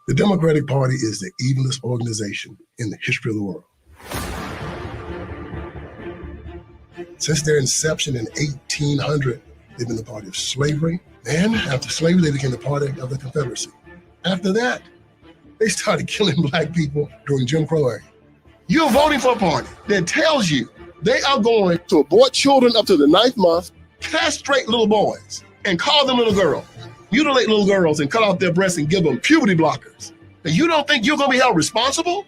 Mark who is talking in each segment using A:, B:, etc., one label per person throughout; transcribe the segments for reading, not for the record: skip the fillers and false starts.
A: The Democratic Party is the evilest organization in the history of the world. Since their inception in 1800, they've been the party of slavery. And after slavery, they became the party of the Confederacy. After that, they started killing black people during Jim Crow era. You're voting for a party that tells you they are going to abort children up to the 9th month, castrate little boys, and call them little girls, mutilate little girls and cut off their breasts and give them puberty blockers. And you don't think you're going to be held responsible?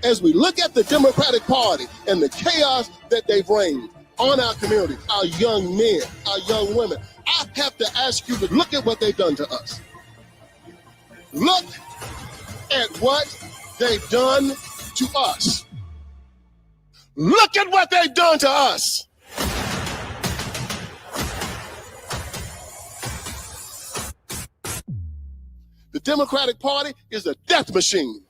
A: As we look at the Democratic Party and the chaos that they've reigned on our community, our young men, our young women, I have to ask you to look at what they've done to us. Look at what they've done to us. Look at what they've done to us. The Democratic Party is a death machine.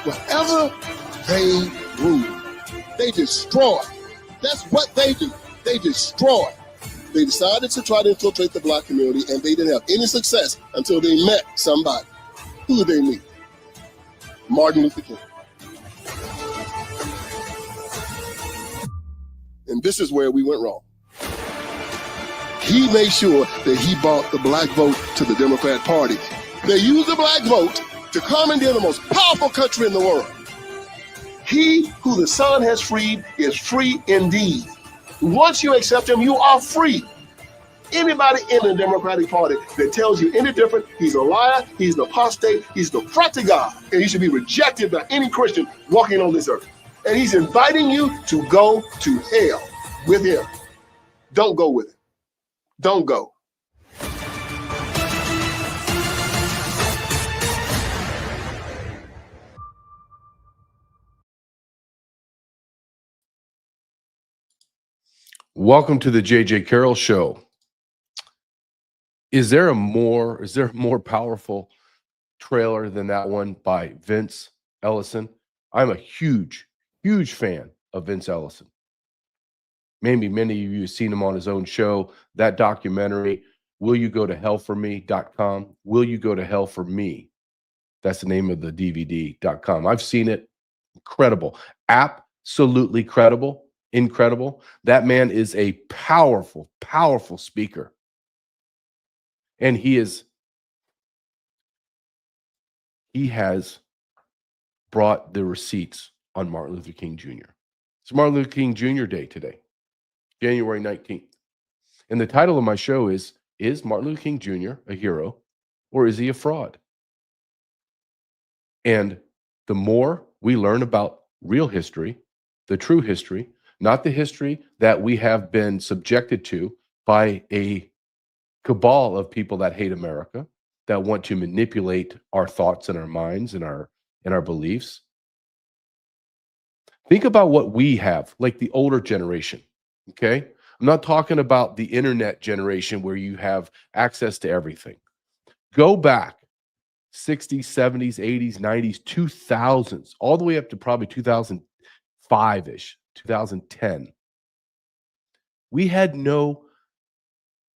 A: Wherever they rule, they destroy. That's what they do. They destroy. They decided to try to infiltrate the black community, and they didn't have any success until they met somebody. Who did they meet? Martin Luther King. And this is where we went wrong. He made sure that he brought the black vote to the Democratic Party. They used the black vote to commandeer the most powerful country in the world. He who the Son has freed is free indeed. Once you accept him, you are free. Anybody in the Democratic Party that tells you any different, he's a liar, he's an apostate, he's the threat to God, and he should be rejected by any Christian walking on this earth. And he's inviting you to go to hell with him. Don't go with him. Don't go.
B: Welcome to the JJ Carrell Show. Is there a more powerful trailer than that one by Vince Ellison? I'm a huge fan of Vince Ellison. Maybe many of you have seen him on his own show. That documentary, Will You Go to Hell For Me.com. Will You Go to Hell For Me? That's the name of the DVD.com. I've seen it. Incredible. Absolutely incredible. That man is a powerful speaker. And he has brought the receipts on Martin Luther King Jr. It's Martin Luther King Jr. Day today, January 19th. And the title of my show is Martin Luther King Jr. a hero, or is he a fraud? And the more we learn about real history, the true history, not the history that we have been subjected to by a cabal of people that hate America, that want to manipulate our thoughts and our minds and our beliefs. Think about what we have, like the older generation, okay? I'm not talking about the internet generation where you have access to everything. Go back 60s, 70s, 80s, 90s, 2000s, all the way up to probably 2005-ish, 2010. We had no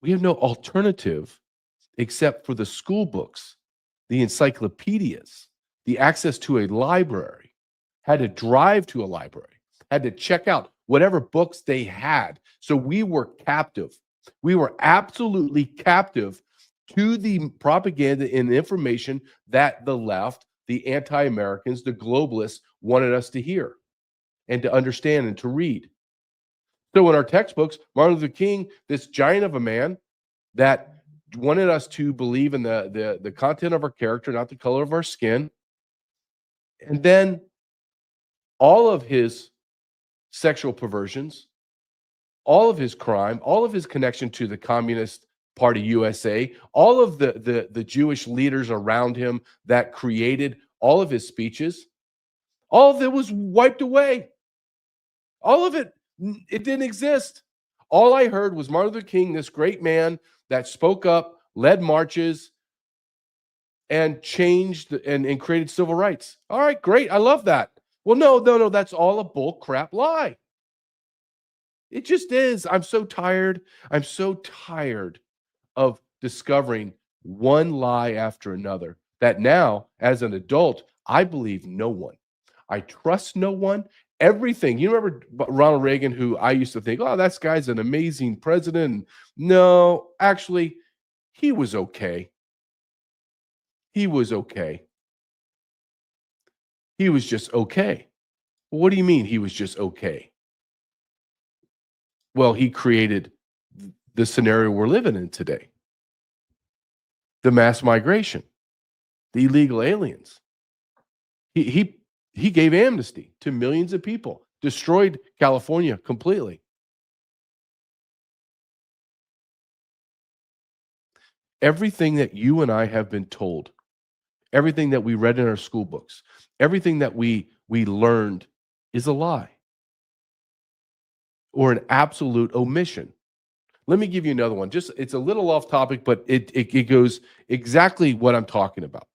B: alternative except for the school books, the encyclopedias, the access to a library. Had to drive to a library, had to check out whatever books they had. So we were captive. We were absolutely captive to the propaganda and information that the left, the anti-Americans, the globalists wanted us to hear and to understand and to read. So in our textbooks, Martin Luther King, this giant of a man that wanted us to believe in the content of our character, not the color of our skin. And then all of his sexual perversions, all of his crime, all of his connection to the Communist Party USA, all of the Jewish leaders around him that created all of his speeches, all of it was wiped away. All of it, it didn't exist. All I heard was Martin Luther King, this great man that spoke up, led marches, and changed and created civil rights. All right, great. I love that. Well, no, that's all a bull crap lie. It just is. I'm so tired. I'm so tired of discovering one lie after another that now, as an adult, I believe no one. I trust no one. Everything. You remember Ronald Reagan, who I used to think, oh, that guy's an amazing president. No, actually, he was okay. He was okay. He was just okay. What do you mean he was just okay? Well, he created the scenario we're living in today. The mass migration, the illegal aliens. He gave amnesty to millions of people, destroyed California completely. Everything that you and I have been told, everything that we read in our school books, everything that we learned is a lie or an absolute omission. Let me give you another one. Just it's a little off topic, but it goes exactly what I'm talking about.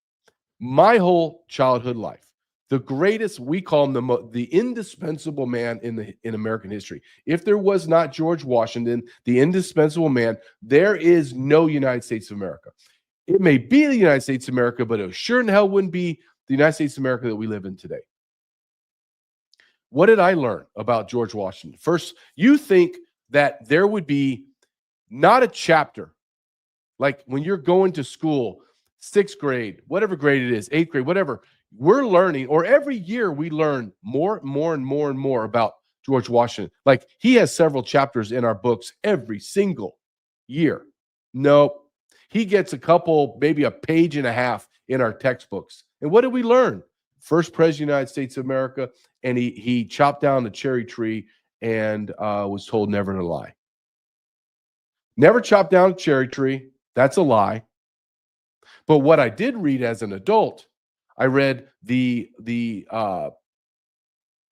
B: My whole childhood life, the greatest, we call him the indispensable man in American history. If there was not George Washington, the indispensable man, there is no United States of America. It may be the United States of America, but it sure in hell wouldn't be the United States of America that we live in today. What did I learn about George Washington? First, you think that there would be not a chapter, like when you're going to school, 6th grade, whatever grade it is, 8th grade, whatever, we're learning, or every year we learn more and more about George Washington. Like he has several chapters in our books every single year. Nope. He gets a couple, maybe a page and a half in our textbooks. And what did we learn? First president of the United States of America, and he chopped down the cherry tree and was told never to lie. Never chopped down a cherry tree. That's a lie. But what I did read as an adult, I read the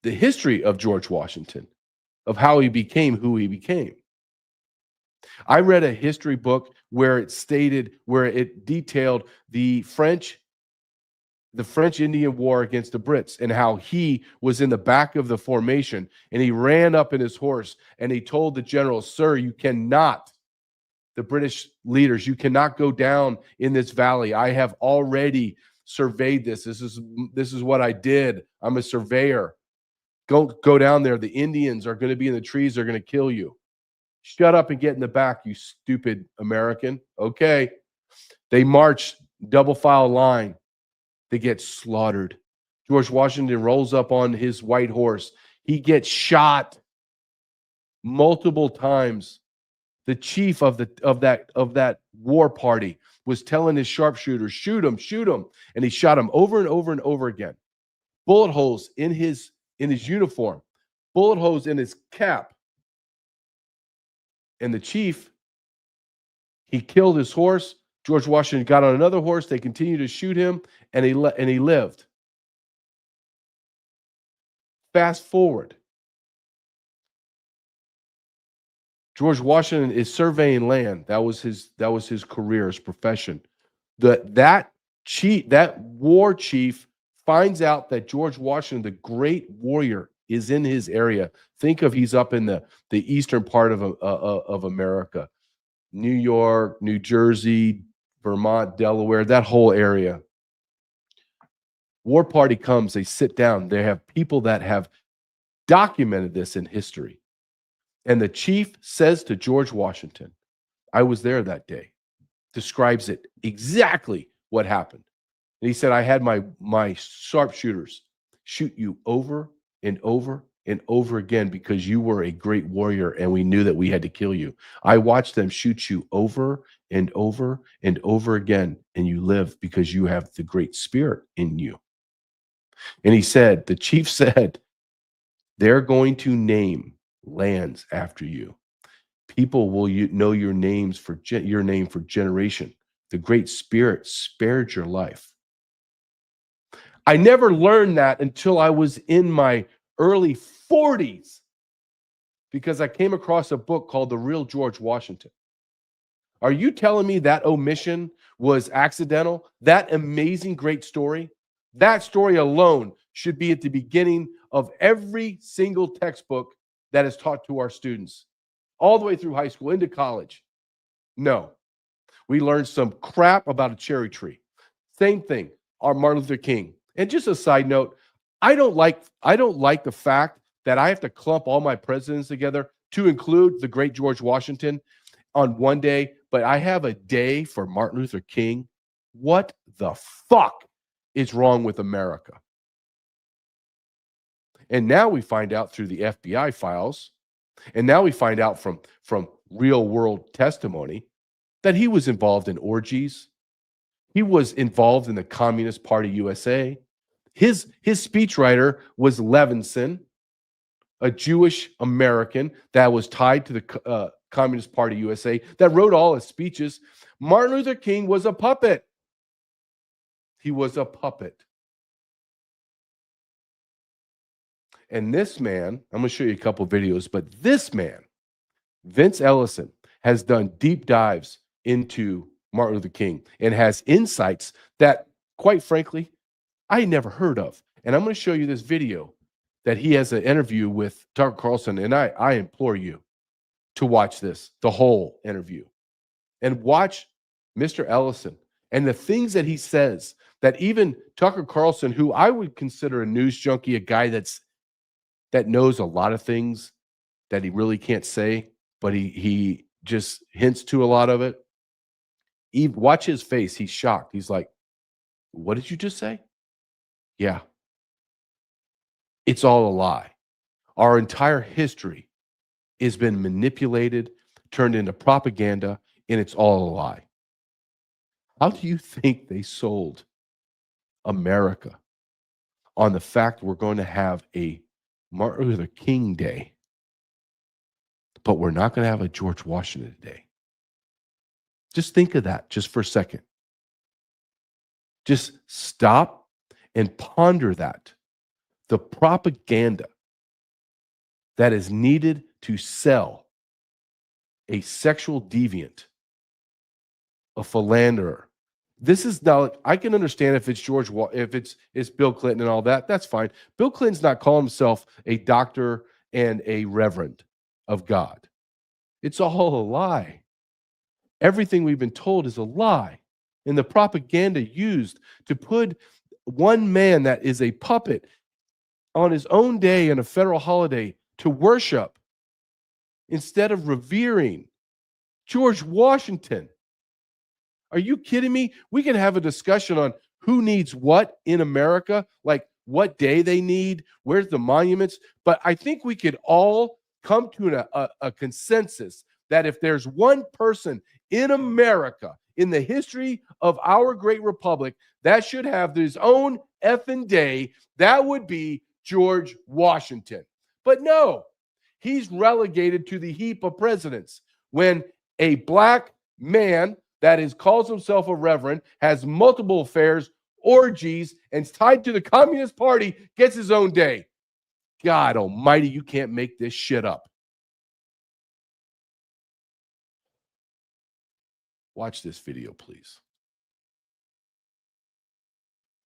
B: history of George Washington, of how he became who he became. I read a history book where it detailed the French Indian War against the Brits and how he was in the back of the formation and he ran up in his horse and he told the general, sir, you cannot, the British leaders, you cannot go down in this valley. I have already surveyed this. This is what I did. I'm a surveyor. Go down there. The Indians are going to be in the trees. They're going to kill you. Shut up and get in the back, you stupid American. Okay. They march double file line. They get slaughtered. George Washington rolls up on his white horse. He gets shot multiple times. The chief of that war party was telling his sharpshooters, shoot him, and he shot him over and over and over again. Bullet holes in his uniform, bullet holes in his cap. And the chief, he killed his horse. George Washington got on another horse. They continued to shoot him, and he lived. Fast forward. George Washington is surveying land. That was his career, his profession. That war chief finds out that George Washington, the great warrior, is in his area. Think of he's up in the eastern part of America, New York, New Jersey, Vermont, Delaware, that whole area. War party comes, they sit down. They have people that have documented this in history. And the chief says to George Washington, I was there that day, describes it exactly what happened. And he said, I had my sharpshooters shoot you over and over and over again because you were a great warrior and we knew that we had to kill you. I watched them shoot you over and over and over again, and you live because you have the great spirit in you. And he said, the chief said, they're going to name lands after you. People will know your names your name for generation. The great spirit spared your life. I never learned that until I was in my early 40s because I came across a book called The Real George Washington. Are you telling me that omission was accidental? That amazing, great story? That story alone should be at the beginning of every single textbook that is taught to our students all the way through high school into college? No. We learned some crap about a cherry tree. Same thing, our Martin Luther King. And just a side note, I don't like the fact that I have to clump all my presidents together to include the great George Washington on one day, but I have a day for Martin Luther King. What the fuck is wrong with America? And now we find out through the FBI files, and now we find out from real world testimony that he was involved in orgies. He was involved in the Communist Party USA. His speechwriter was Levinson, a Jewish American that was tied to the Communist Party USA, that wrote all his speeches. Martin Luther King was a puppet. He was a puppet. And this man, I'm going to show you a couple videos, but this man, Vince Ellison, has done deep dives into Martin Luther King and has insights that, quite frankly, I never heard of. And I'm going to show you this video that he has an interview with Tucker Carlson, and I implore you to watch this, the whole interview, and watch Mr. Ellison and the things that he says that even Tucker Carlson, who I would consider a news junkie, a guy that knows a lot of things that he really can't say, but he just hints to a lot of it. Watch his face. He's shocked. He's like, what did you just say? Yeah. It's all a lie. Our entire history has been manipulated, turned into propaganda, and it's all a lie. How do you think they sold America on the fact we're going to have a Martin Luther King Day, but we're not going to have a George Washington Day? Just think of that just for a second. Just stop and ponder that. The propaganda that is needed to sell a sexual deviant, a philanderer. This is not, I can understand if it's if it's Bill Clinton and all that, that's fine. Bill Clinton's not calling himself a doctor and a reverend of God. It's all a lie. Everything we've been told is a lie. And the propaganda used to put one man that is a puppet on his own day and a federal holiday to worship instead of revering George Washington. Are you kidding me? We can have a discussion on who needs what in America, like what day they need, where's the monuments. But I think we could all come to a consensus that if there's one person in America, in the history of our great republic, that should have his own effing day, that would be George Washington. But no, he's relegated to the heap of presidents when a black man that calls himself a reverend, has multiple affairs, orgies, and is tied to the Communist Party, gets his own day. God almighty, you can't make this shit up. Watch this video, please.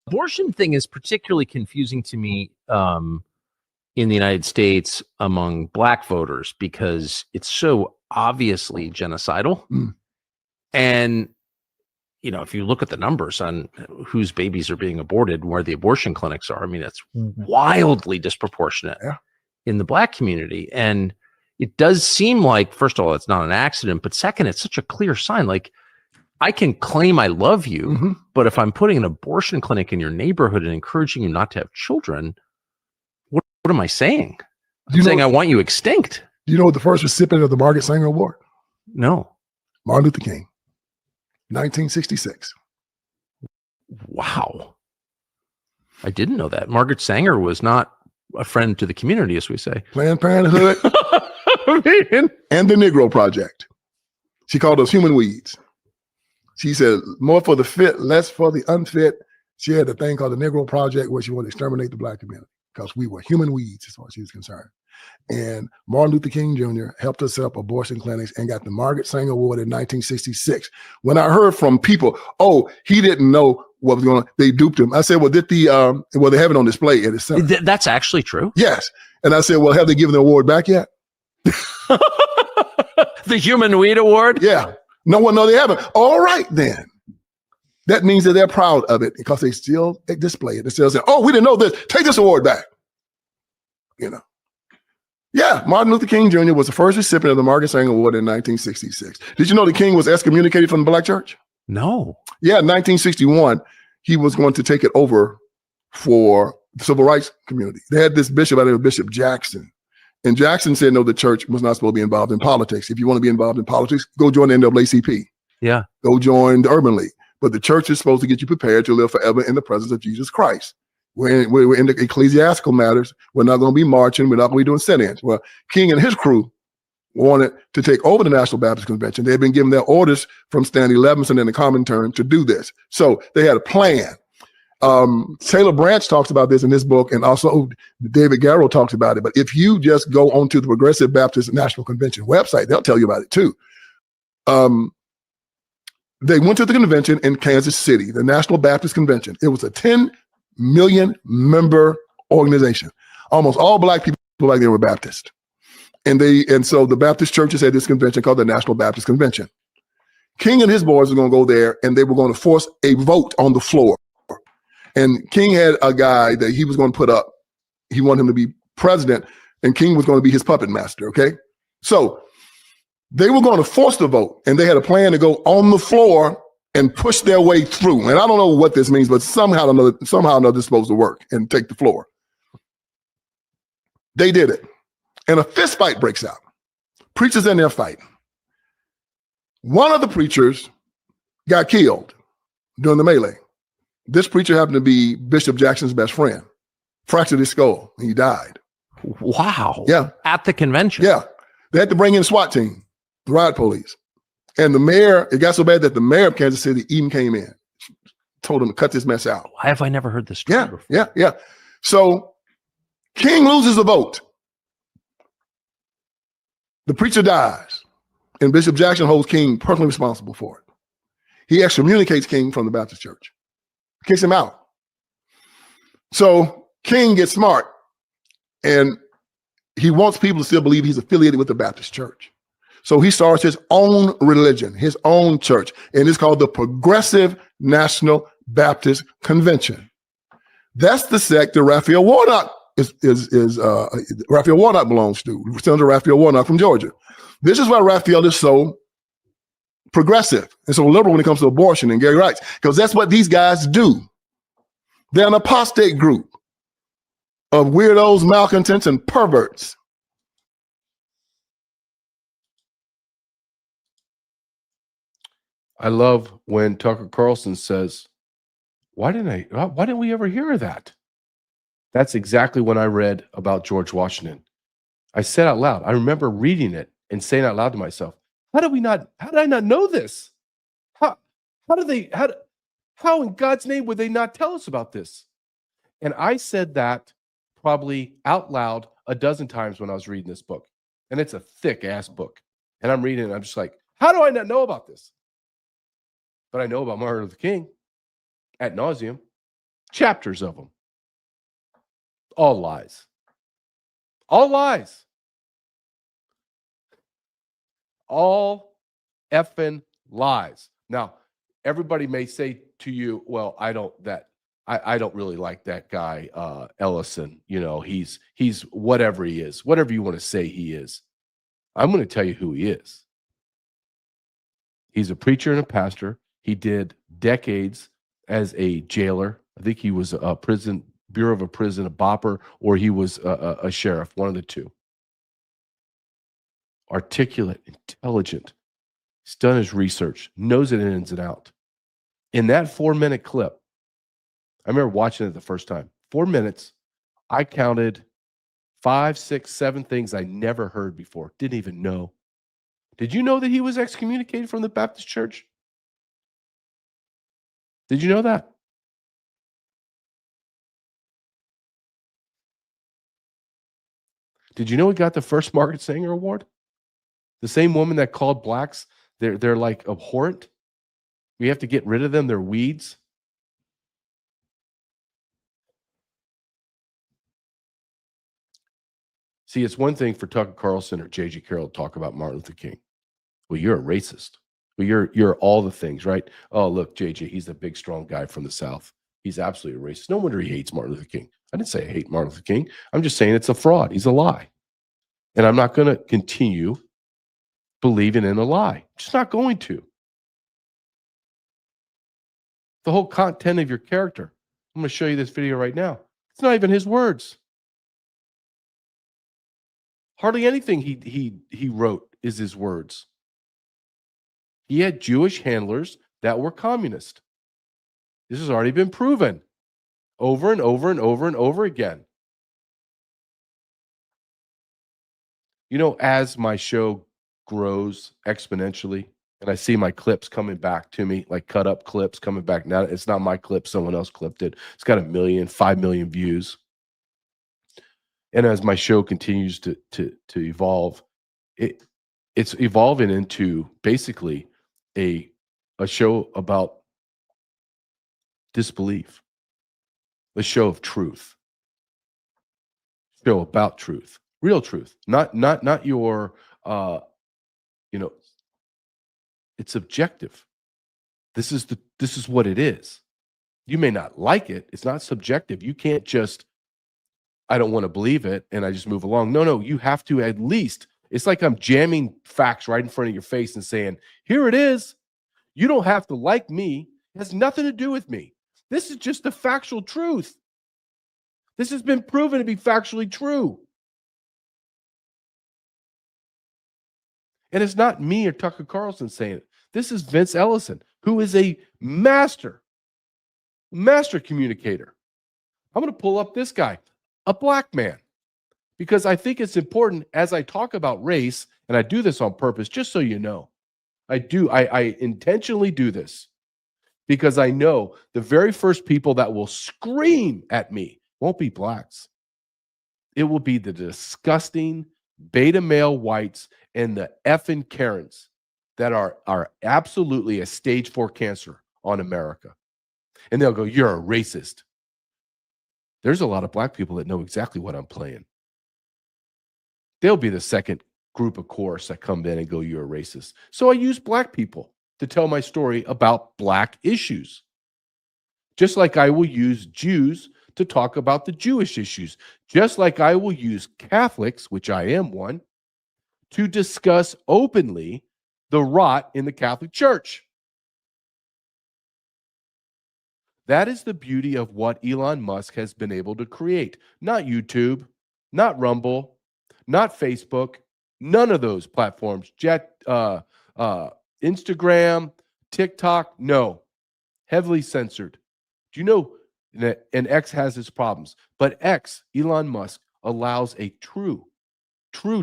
C: Abortion thing is particularly confusing to me in the United States among black voters because it's so obviously genocidal. And, you know, if you look at the numbers on whose babies are being aborted and where the abortion clinics are, I mean, it's wildly disproportionate in the black community. And it does seem like, first of all, it's not an accident, but second, it's such a clear sign. Like, I can claim I love you, but if I'm putting an abortion clinic in your neighborhood and encouraging you not to have children, what am I saying? I'm saying I want you extinct.
A: Do you know what the first recipient of the Margaret Sanger Award?
C: No.
A: Martin Luther King, 1966.
C: Wow. I didn't know that. Margaret Sanger was not a friend to the community, as we say.
A: Planned Parenthood and the Negro Project. She called us human weeds. She said, more for the fit, less for the unfit. She had a thing called the Negro Project where she wanted to exterminate the black community because we were human weeds as far as she was concerned. And Martin Luther King Jr. helped us set up abortion clinics and got the Margaret Sanger Award in 1966. When I heard from people, oh, he didn't know what was going on, they duped him. I said, well, did they have it on display at his center?
C: That's actually true?
A: Yes. And I said, well, have they given the award back yet?
C: The Human Weed Award?
A: Yeah. No one know they haven't. All right, then. That means that they're proud of it because they still display it. They still say, oh, we didn't know this. Take this award back. You know. Yeah, Martin Luther King Jr. was the first recipient of the Margaret Sanger Award in 1966. Did you know the king was excommunicated from the Black church?
C: No.
A: Yeah, in 1961, he was going to take it over for the civil rights community. They had this bishop out there, Bishop Jackson. And Jackson said, no, the church was not supposed to be involved in politics. If you want to be involved in politics, go join the NAACP.
C: Yeah.
A: Go join the Urban League. But the church is supposed to get you prepared to live forever in the presence of Jesus Christ. We're in the ecclesiastical matters. We're not going to be marching. We're not going to be doing sit-ins. Well, King and his crew wanted to take over the National Baptist Convention. They had been given their orders from Stanley Levinson and the Comintern to do this. So they had a plan. Taylor Branch talks about this in his book, and also David Carrell talks about it. But if you just go onto the Progressive Baptist National Convention website, they'll tell you about it too. They went to the convention in Kansas City, the National Baptist Convention. It was a 10 million member organization. Almost all Black people like they were Baptist. And so the Baptist churches had this convention called the National Baptist Convention. King and his boys were going to go there, and they were going to force a vote on the floor. And King had a guy that he was going to put up. He wanted him to be president, and King was going to be his puppet master, okay? So they were going to force the vote, and they had a plan to go on the floor and push their way through. And I don't know what this means, but somehow or another, it's supposed to work and take the floor. They did it. And a fist fight breaks out. Preachers in there fighting. One of the preachers got killed during the melee. This preacher happened to be Bishop Jackson's best friend. Fractured his skull, and he died.
C: Wow.
A: Yeah.
C: At the convention.
A: Yeah. They had to bring in a SWAT team, the riot police. And the mayor, it got so bad that the mayor of Kansas City even came in, told him to cut this mess out.
C: Why have I never heard this story before?
A: Yeah. So King loses the vote. The preacher dies, and Bishop Jackson holds King personally responsible for it. He excommunicates King from the Baptist church, kicks him out. So King gets smart, and he wants people to still believe he's affiliated with the Baptist church. So he starts his own religion, his own church, and it's called the Progressive National Baptist Convention. That's the sect that Raphael Warnock Raphael Warnock belongs to. Senator Raphael Warnock from Georgia. This is why Raphael is so progressive and so liberal when it comes to abortion and gay rights, because that's what these guys do. They're an apostate group of weirdos, malcontents, and perverts.
B: I love when Tucker Carlson says, why didn't we ever hear of that? That's exactly when I read about George Washington. I said out loud, I remember reading it and saying out loud to myself, how did I not know this? How in God's name would they not tell us about this? And I said that probably out loud a dozen times when I was reading this book. And it's a thick ass book. And I'm reading it, I'm just like, how do I not know about this? But I know about Martin Luther King ad nauseum, chapters of them. All lies. All lies. All effing lies. Now, everybody may say to you, well, I don't really like that guy, Ellison. You know, he's whatever he is, whatever you want to say he is. I'm going to tell you who he is. He's a preacher and a pastor. He did decades as a jailer. I think he was a Bureau of a Prison, a bopper, or he was a sheriff, one of the two. Articulate, intelligent. He's done his research, knows it ins and out. In that 4-minute clip, I remember watching it the first time. 4 minutes, I counted 5, 6, 7 things I never heard before, didn't even know. Did you know that he was excommunicated from the Baptist church? Did you know that? Did you know he got the first Margaret Sanger Award? The same woman that called blacks, they're like abhorrent. We have to get rid of them. They're weeds. See, it's one thing for Tucker Carlson or J.J. Carroll to talk about Martin Luther King. Well, you're a racist. Well, you're all the things, right? Oh, look, J.J., he's the big, strong guy from the South. He's absolutely a racist. No wonder he hates Martin Luther King. I didn't say I hate Martin Luther King. I'm just saying it's a fraud. He's a lie. And I'm not going to continue believing in a lie. I'm just not going to. The whole content of your character. I'm going to show you this video right now. It's not even his words. Hardly anything he wrote is his words. He had Jewish handlers that were communist. This has already been proven over and over and over and over again. You know, as my show grows exponentially, and I see my clips coming back to me, like cut up clips coming back. Now it's not my clip, someone else clipped it. It's got 1 million, 5 million views. And as my show continues to evolve, it's evolving into basically a show about disbelief, a show of truth, show about truth, real truth, not your it's objective. This is what it is. You may not like it. It's not subjective. You can't just, I don't want to believe it, and I just move along. No, you have to at least, it's like I'm jamming facts right in front of your face and saying, here it is. You don't have to like me. It has nothing to do with me. This is just the factual truth. This has been proven to be factually true. And it's not me or Tucker Carlson saying it. This is Vince Ellison, who is a master communicator. I'm going to pull up this guy, a black man, because I think it's important as I talk about race, and I do this on purpose, just so you know. I intentionally do this because I know the very first people that will scream at me won't be blacks. It will be the disgusting beta male whites and the effing Karens that are absolutely a stage 4 cancer on America. And they'll go, you're a racist. There's a lot of black people that know exactly what I'm playing. They'll be the second group of chorus that come in and go, you're a racist. So I use black people to tell my story about black issues. Just like I will use Jews to talk about the Jewish issues. Just like I will use Catholics, which I am one, to discuss openly the rot in the Catholic Church. That is the beauty of what Elon Musk has been able to create. Not YouTube, not Rumble, not Facebook, none of those platforms. Instagram, TikTok, no. Heavily censored. Do you know that, and X has its problems, but X, Elon Musk, allows a true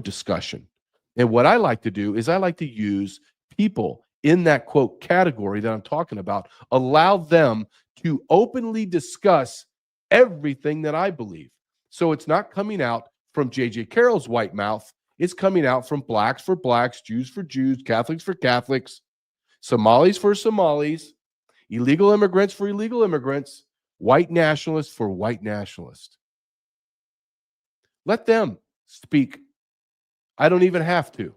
B: discussion. And what I like to do is I like to use people in that quote category that I'm talking about, allow them to openly discuss everything that I believe. So it's not coming out from J.J. Carroll's white mouth. It's coming out from blacks for blacks, Jews for Jews, Catholics for Catholics, Somalis for Somalis, illegal immigrants for illegal immigrants, white nationalists for white nationalists. Let them speak. I don't even have to.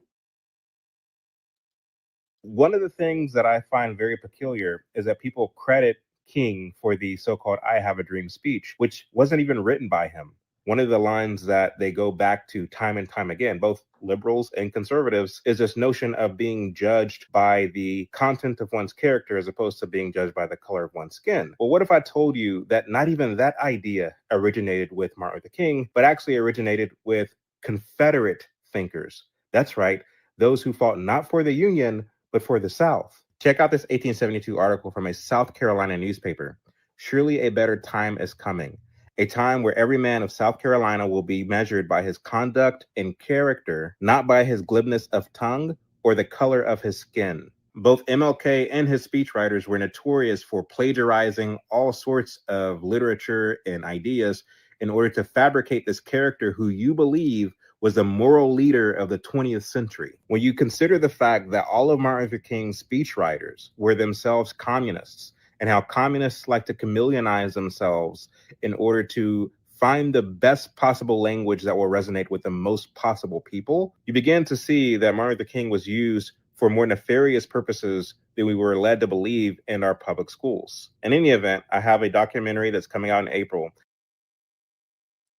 D: One of the things that I find very peculiar is that people credit King for the so-called I Have a Dream speech, which wasn't even written by him. One of the lines that they go back to time and time again, both liberals and conservatives, is this notion of being judged by the content of one's character as opposed to being judged by the color of one's skin. Well, what if I told you that not even that idea originated with Martin Luther King, but actually originated with Confederate thinkers? That's right, those who fought not for the Union, but for the South. Check out this 1872 article from a South Carolina newspaper. Surely a better time is coming. A time where every man of South Carolina will be measured by his conduct and character, not by his glibness of tongue or the color of his skin. Both MLK and his speechwriters were notorious for plagiarizing all sorts of literature and ideas in order to fabricate this character who you believe was the moral leader of the 20th century. When you consider the fact that all of Martin Luther King's speechwriters were themselves communists, and how communists like to chameleonize themselves in order to find the best possible language that will resonate with the most possible people, you begin to see that Martin Luther King was used for more nefarious purposes than we were led to believe in our public schools. In any event, I have a documentary that's coming out in April.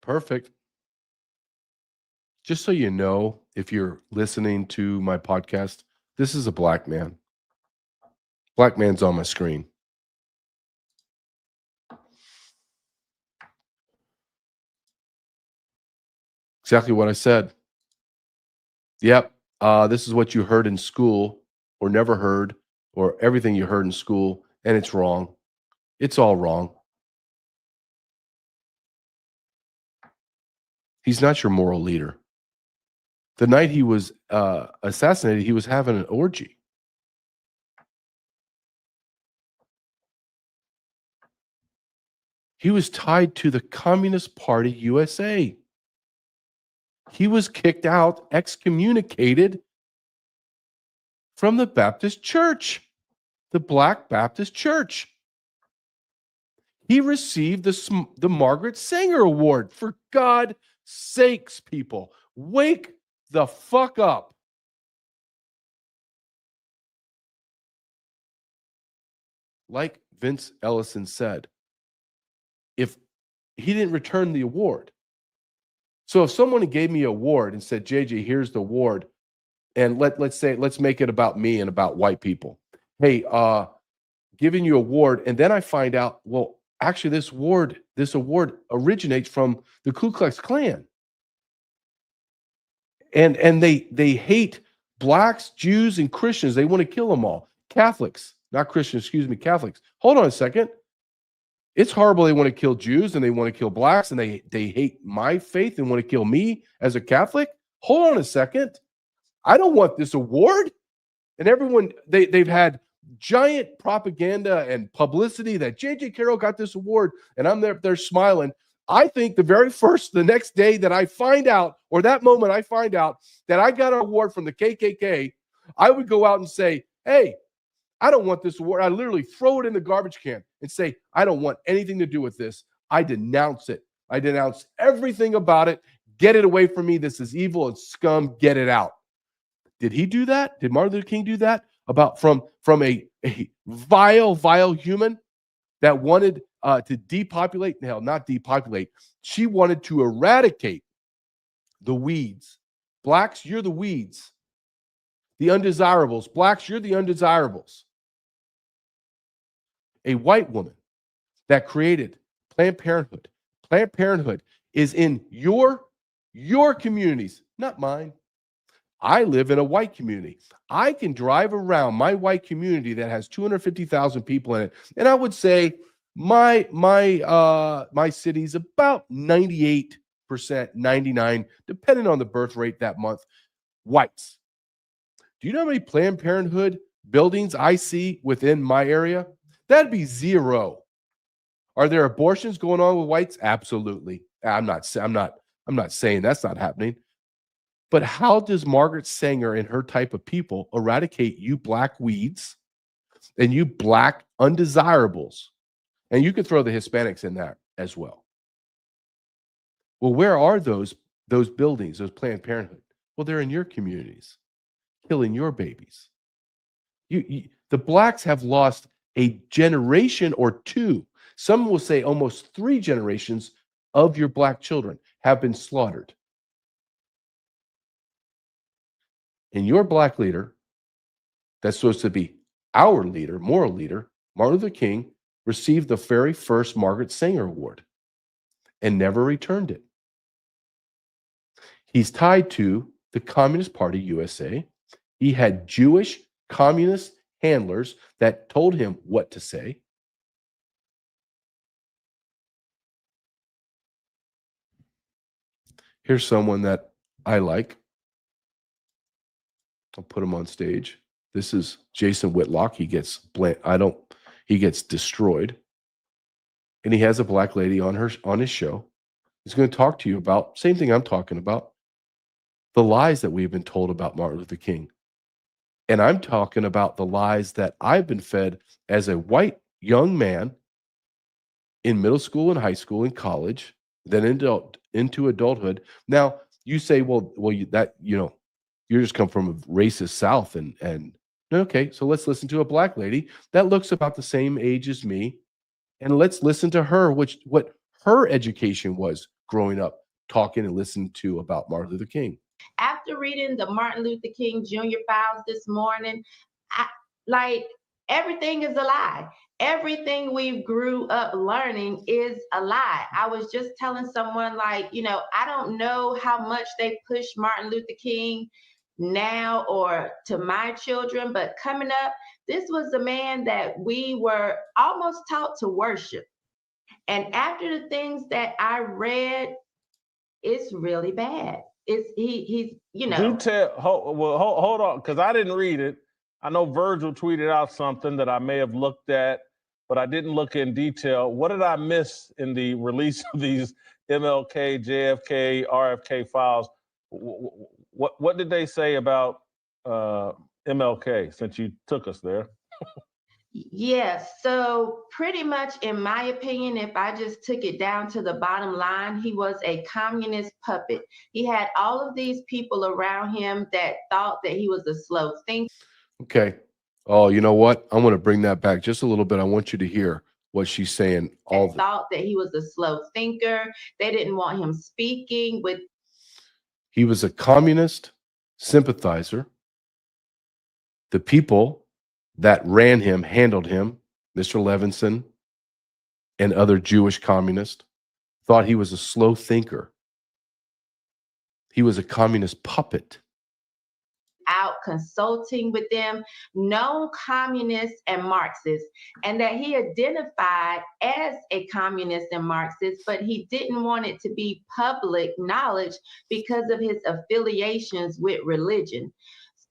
B: Perfect. Just so you know, if you're listening to my podcast, this is a black man. Black man's on my screen. Exactly what I said. Yep. This is what you heard in school or never heard, or everything you heard in school, and it's wrong. It's all wrong. He's not your moral leader. The night he was assassinated, he was having an orgy. He was tied to the Communist Party USA. He was kicked out, excommunicated from the Baptist Church, the Black Baptist Church. He received the Margaret Sanger Award. For God's sakes, people, wake the fuck up. Like Vince Ellison said, if he didn't return the award. So if someone gave me an award and said, JJ, here's the award, and let's make it about me and about white people. Hey, giving you an award, and then I find out, well, actually this award originates from the Ku Klux Klan. And they hate blacks, Jews, and Christians. They want to kill them all. Catholics, not Christians, excuse me, Catholics. Hold on a second. It's horrible they want to kill Jews and they want to kill blacks and they hate my faith and want to kill me as a Catholic. Hold on a second. I don't want this award. And everyone, they've had giant propaganda and publicity that J.J. Carrell got this award, and I'm there smiling. I think the next day that I find out, or that moment I find out that I got an award from the KKK, I would go out and say, hey, I don't want this award. I literally throw it in the garbage can and say, I don't want anything to do with this. I denounce it. I denounce everything about it. Get it away from me. This is evil and scum. Get it out. Did he do that? Did Martin Luther King do that? From a vile human that wanted to depopulate? Hell, not depopulate. She wanted to eradicate the weeds. Blacks, you're the weeds. The undesirables. Blacks, you're the undesirables. A white woman that created Planned Parenthood. Planned Parenthood is in your communities, not mine. I live in a white community. I can drive around my white community that has 250,000 people in it, and I would say my city's about 98%, 99%, depending on the birth rate that month, whites. Do you know how many Planned Parenthood buildings I see within my area? That'd be zero. Are there abortions going on with whites? Absolutely. I'm not saying that's not happening. But how does Margaret Sanger and her type of people eradicate you black weeds and you black undesirables? And you could throw the Hispanics in that as well. Well, where are those buildings, those Planned Parenthood? Well, they're in your communities, killing your babies. The blacks have lost a generation or two. Some will say almost 3 generations of your black children have been slaughtered. And your black leader, that's supposed to be our leader, moral leader, Martin Luther King, received the very first Margaret Sanger Award and never returned it. He's tied to the Communist Party USA. He had Jewish communist handlers that told him what to say. Here's someone that I like. I'll put him on stage. This is Jason Whitlock. He gets destroyed. And he has a black lady on his show. He's going to talk to you about same thing I'm talking about. The lies that we've been told about Martin Luther King. And I'm talking about the lies that I've been fed as a white young man in middle school and high school and college then into adulthood. Now you say, well, you're just come from a racist South, and okay, so let's listen to a black lady that looks about the same age as me, and let's listen to her, what her education was growing up, talking and listening to about Martin Luther King.
E: After reading the Martin Luther King Jr. files this morning, everything is a lie. Everything we grew up learning is a lie. I was just telling someone, I don't know how much they push Martin Luther King now or to my children, but coming up, this was a man that we were almost taught to worship. And after the things that I read, it's really bad. He's
F: Do tell. Hold on, because I didn't read it. I know Virgil tweeted out something that I may have looked at, but I didn't look in detail. What did I miss in the release of these MLK, JFK, RFK files? What did they say about MLK, since you took us there?
E: Yes, so pretty much, in my opinion, if I just took it down to the bottom line, he was a communist puppet. He had all of these people around him that thought that he was a slow thinker.
B: Okay. Oh, you know what? I want to bring that back just a little bit. I want you to hear what she's saying.
E: Thought that he was a slow thinker. They didn't want him speaking with.
B: He was a communist sympathizer. The people that ran him, handled him, Mr. Levinson and other Jewish communists, thought he was a slow thinker. He was a communist puppet.
E: Out consulting with them, known communists and Marxists, and that he identified as a communist and Marxist, but he didn't want it to be public knowledge because of his affiliations with religion.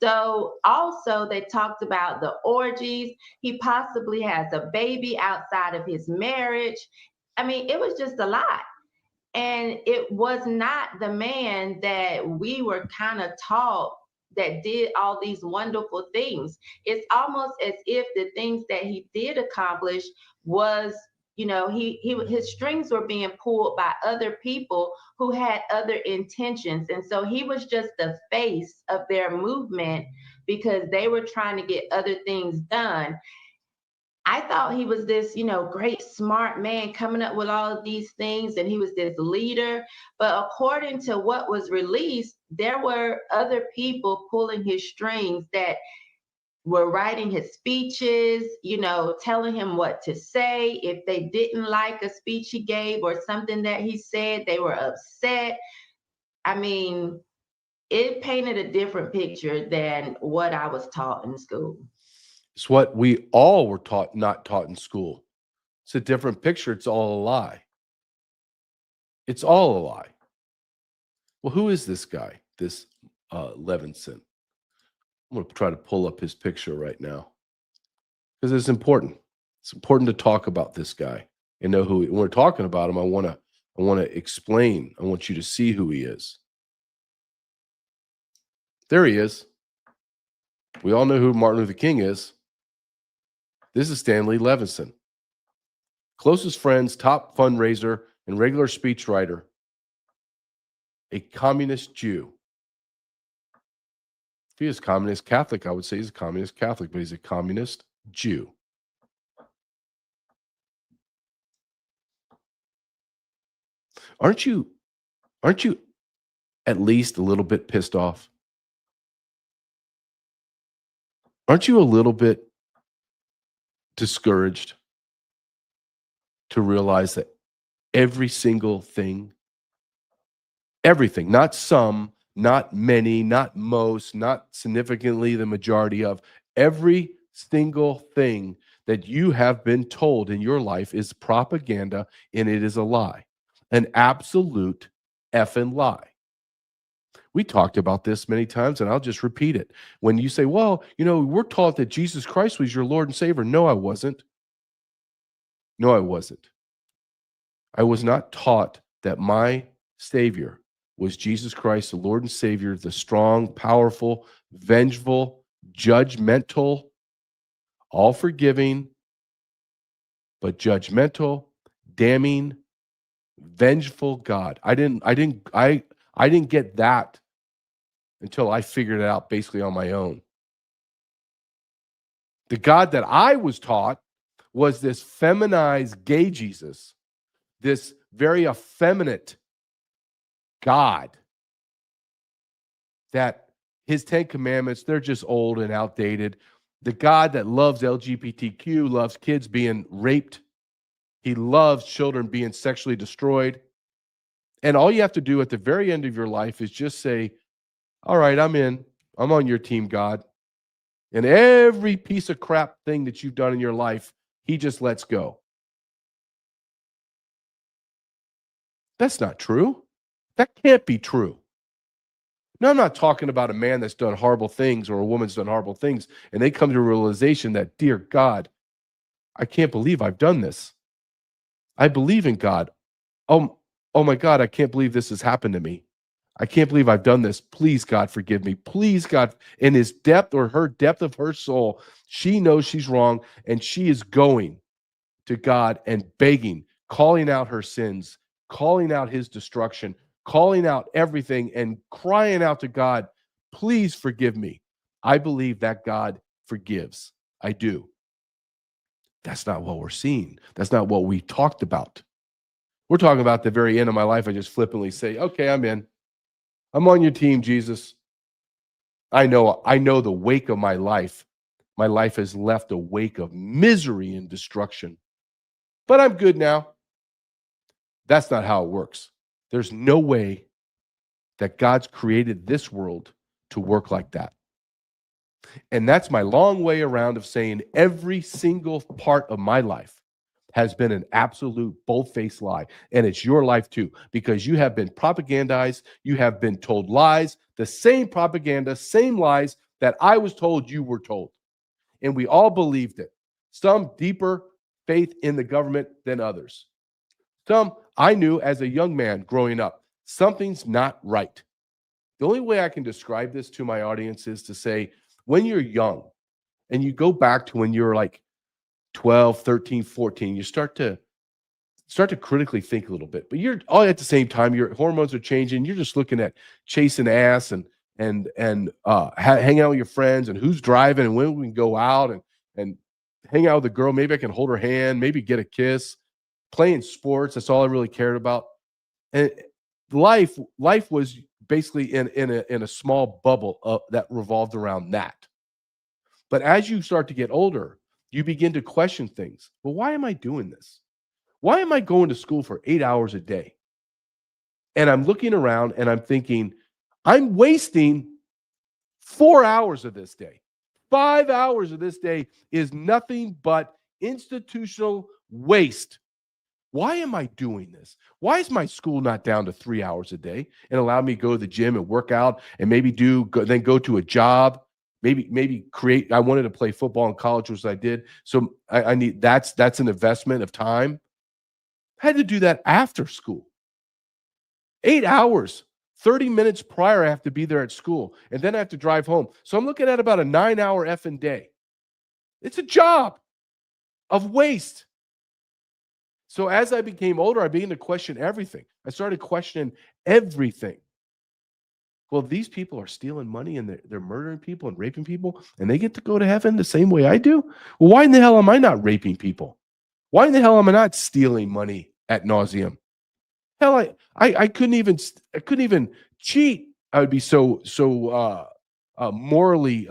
E: So also they talked about the orgies. He possibly has a baby outside of his marriage. I mean, it was just a lot. And it was not the man that we were kind of taught that did all these wonderful things. It's almost as if the things that he did accomplish was, his strings were being pulled by other people who had other intentions. And so he was just the face of their movement because they were trying to get other things done. I thought he was this, great, smart man coming up with all of these things, and he was this leader. But according to what was released, there were other people pulling his strings that were writing his speeches, telling him what to say. If they didn't like a speech he gave or something that he said, they were upset. I mean, it painted a different picture than what I was taught in school.
B: It's what we all were not taught in school. It's a different picture. It's all a lie. It's all a lie. Well, who is this guy, this Levinson? I'm going to try to pull up his picture right now because it's important. It's important to talk about this guy and know who. When we're talking about him, I want to explain. I want you to see who he is. There he is. We all know who Martin Luther King is. This is Stanley Levinson, closest friends, top fundraiser, and regular speechwriter, a communist Jew. If he is communist Catholic, I would say he's a communist Catholic, but he's a communist Jew. Aren't you at least a little bit pissed off? Aren't you a little bit discouraged to realize that every single thing, everything, not some, not many, not most, not significantly the majority of, every single thing that you have been told in your life is propaganda, and it is a lie, an absolute effing lie. We talked about this many times, and I'll just repeat it. When you say, well, we're taught that Jesus Christ was your Lord and Savior. No, I wasn't. No, I wasn't. I was not taught that my Savior was Jesus Christ, the Lord and Savior, the strong, powerful, vengeful, judgmental, all forgiving, but judgmental, damning, Vengeful God. I didn't get that until I figured it out basically on my own. The God that I was taught was this feminized gay Jesus, this very effeminate God that his 10 commandments, they're just old and outdated. The God that loves LGBTQ, loves kids being raped. He loves children being sexually destroyed. And all you have to do at the very end of your life is just say, all right, I'm in. I'm on your team, God. And every piece of crap thing that you've done in your life, he just lets go. That's not true. That can't be true. No, I'm not talking about a man that's done horrible things or a woman's done horrible things, and they come to a realization that, dear God, I can't believe I've done this. I believe in God. Oh my God, I can't believe this has happened to me. I can't believe I've done this. Please, God, forgive me. Please, God, in his depth or her depth of her soul, she knows she's wrong, and she is going to God and begging, calling out her sins, calling out his destruction, calling out everything and crying out to God, please forgive me. I believe that God forgives. I do. That's not what we're seeing. That's not what we talked about. We're talking about the very end of my life. I just flippantly say, okay, I'm in. I'm on your team, Jesus. I know the wake of my life. My life has left a wake of misery and destruction. But I'm good now. That's not how it works. There's no way that God's created this world to work like that. And that's my long way around of saying every single part of my life has been an absolute bold-faced lie. And it's your life too, because you have been propagandized. You have been told lies, the same propaganda, same lies that I was told you were told. And we all believed it. Some deeper faith in the government than others. Some I knew as a young man growing up, something's not right. The only way I can describe this to my audience is to say, when you're young and you go back to when you're like 12, 13, 14, you start to critically think a little bit. But you're all at the same time, your hormones are changing. You're just looking at chasing ass and hang out with your friends and who's driving and when we can go out and hang out with a girl. Maybe I can hold her hand, maybe get a kiss. Playing sports, that's all I really cared about. And life was basically in a small bubble that revolved around that. But as you start to get older, you begin to question things. Well, why am I doing this? Why am I going to school for 8 hours a day? And I'm looking around and I'm thinking, I'm wasting 4 hours of this day. 5 hours of this day is nothing but institutional waste. Why am I doing this? Why is my school not down to 3 hours a day and allow me to go to the gym and work out and maybe then go to a job? Maybe create. I wanted to play football in college, which I did. So I need that's an investment of time. I had to do that after school. 8 hours, 30 minutes prior, I have to be there at school, and then I have to drive home. So I'm looking at about a 9-hour effing day. It's a job of waste. So as I became older, I began to question everything. I started questioning everything. Well, these people are stealing money and they're murdering people and raping people, and they get to go to heaven the same way I do? Well, why in the hell am I not raping people? Why in the hell am I not stealing money ad nauseum? Hell, I couldn't even cheat. I would be so morally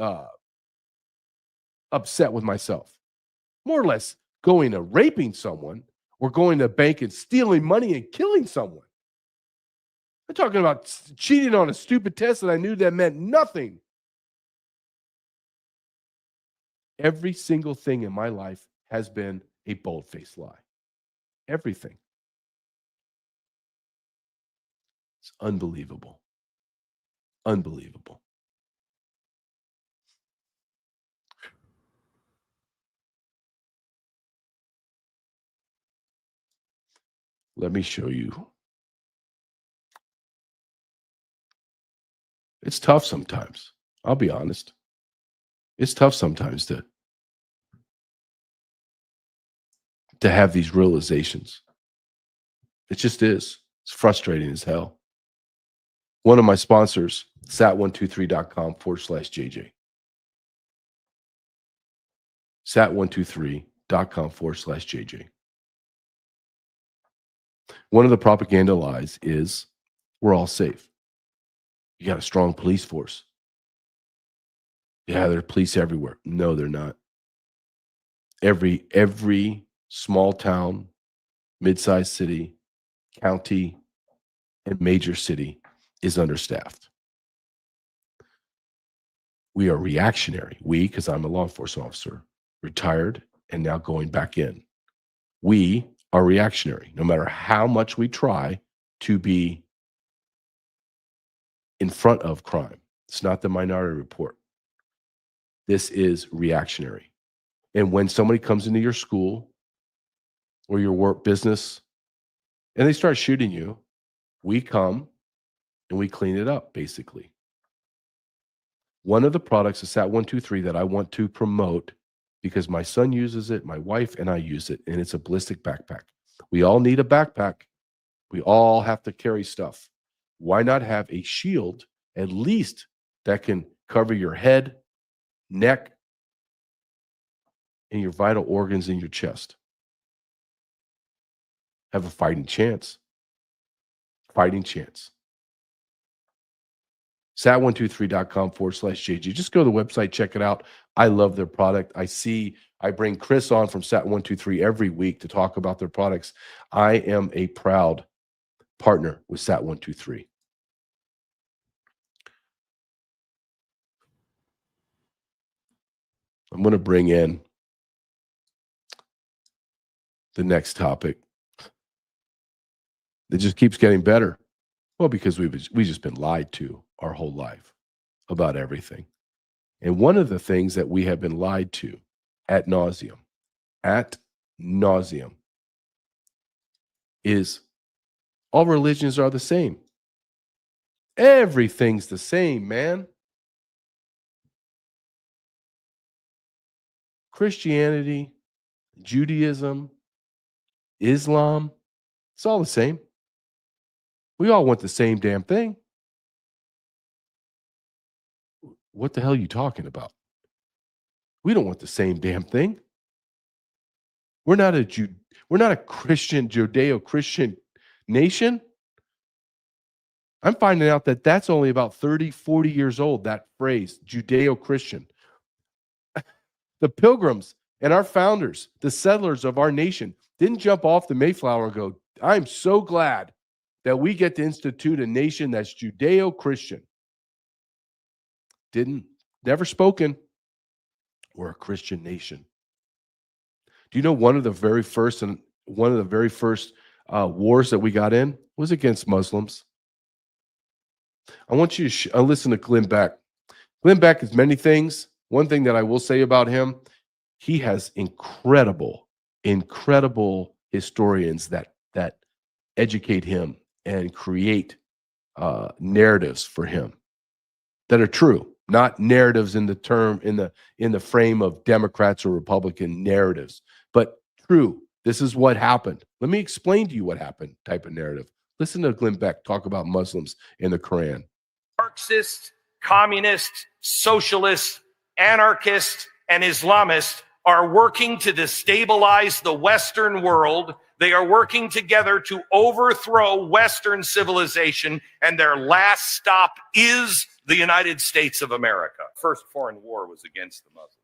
B: upset with myself. More or less going to raping someone or going to a bank and stealing money and killing someone. I'm talking about cheating on a stupid test that I knew that meant nothing. Every single thing in my life has been a bold-faced lie. Everything. It's unbelievable. Unbelievable. Let me show you. It's tough sometimes. I'll be honest. It's tough sometimes to have these realizations. It just is. It's frustrating as hell. One of my sponsors, sat123.com/JJ. sat123.com/JJ. One of the propaganda lies is we're all safe. You got a strong police force. Yeah, there are police everywhere. No, they're not. Every small town, mid-sized city, county, and major city is understaffed. We are reactionary. We, because I'm a law enforcement officer, retired and now going back in. We are reactionary, no matter how much we try to be in front of crime. It's not the Minority Report. This is reactionary. And when somebody comes into your school or your work business and they start shooting you, we come and we clean it up, basically. One of the products of SAT123 that I want to promote, because my son uses it, my wife and I use it, and it's a ballistic backpack. We all need a backpack. We all have to carry stuff. Why not have a shield, at least, that can cover your head, neck, and your vital organs in your chest? Have a fighting chance. Fighting chance. sat123.com/JG. Just go to the website, check it out. I love their product. I bring Chris on from SAT123 every week to talk about their products. I am a proud partner with SAT123. I'm going to bring in the next topic. It just keeps getting better. Well, because we've just been lied to our whole life about everything. And one of the things that we have been lied to ad nauseum, is all religions are the same. Everything's the same, man. Christianity, Judaism, Islam, it's all the same. We all want the same damn thing. What the hell are you talking about? We don't want the same damn thing. We're not a Christian, Judeo-Christian nation. I'm finding out that that's only about 30, 40 years old, that phrase, Judeo-Christian. The Pilgrims and our founders, the settlers of our nation, didn't jump off the Mayflower and go, I'm so glad that we get to institute a nation that's Judeo-Christian. Never spoken. We're a Christian nation. Do you know one of the very first wars that we got in was against Muslims? I want you to listen to Glenn Beck. Glenn Beck is many things. One thing that I will say about him, he has incredible historians that educate him and create narratives for him that are true, not narratives in the frame of Democrats or Republican narratives, but true. This is what happened. Let me explain to you what happened type of narrative. Listen to Glenn Beck talk about Muslims in the Quran.
G: Marxists, communists, socialists, anarchists, and Islamists are working to destabilize the Western world. They are working together to overthrow Western civilization, and their last stop is the United States of America. First foreign war was against the Muslims.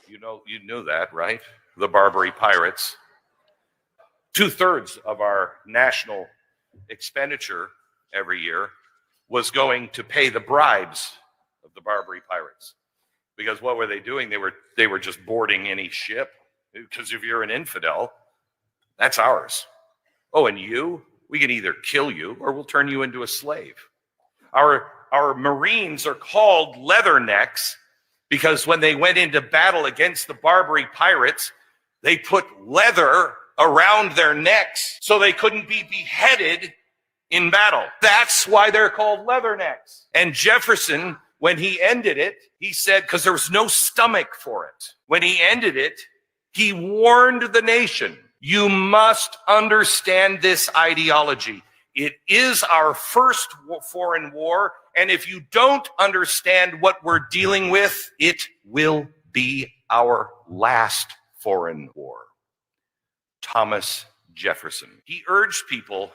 G: You knew that, right? The Barbary pirates. 2/3 of our national expenditure every year was going to pay the bribes of the Barbary pirates. Because what were they doing? They were just boarding any ship. Because if you're an infidel, that's ours. Oh, and we can either kill you or we'll turn you into a slave. Our Marines are called leathernecks because when they went into battle against the Barbary pirates, they put leather around their necks so they couldn't be beheaded in battle. That's why they're called leathernecks. And Jefferson, when he ended it, he said, because there was no stomach for it. When he ended it, he warned the nation. You must understand this ideology. It is our first foreign war, and if you don't understand what we're dealing with, it will be our last foreign war. Thomas Jefferson. He urged people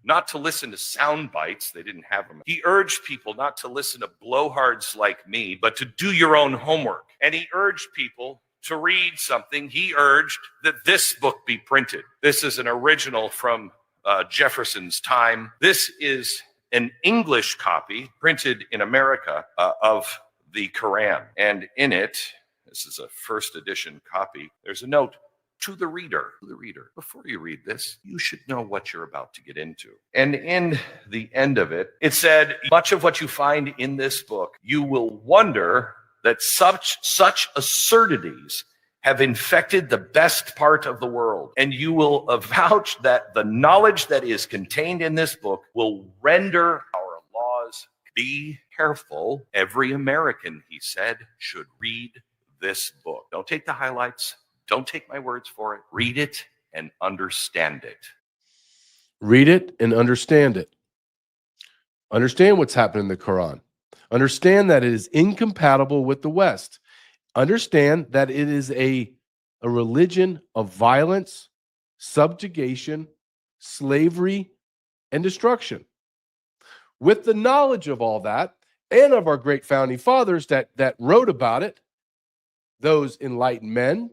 G: not to listen to sound bites. They didn't have them. He urged people not to listen to blowhards like me, but to do your own homework. And he urged people to read something. He urged that this book be printed. This is an original from Jefferson's time. This is an English copy printed in America of the Quran. And in it, this is a first edition copy, there's a note to the reader. Before you read this, you should know what you're about to get into. And in the end of it, it said, much of what you find in this book, you will wonder that such absurdities have infected the best part of the world. And you will avouch that the knowledge that is contained in this book will render our laws. Be careful. Every American, he said, should read this book. Don't take the highlights. Don't take my words for it. Read it and understand it.
B: Read it and understand it. Understand what's happening in the Quran. Understand that it is incompatible with the West. Understand that it is a religion of violence, subjugation, slavery, and destruction. With the knowledge of all that, and of our great founding fathers that wrote about it, those enlightened men,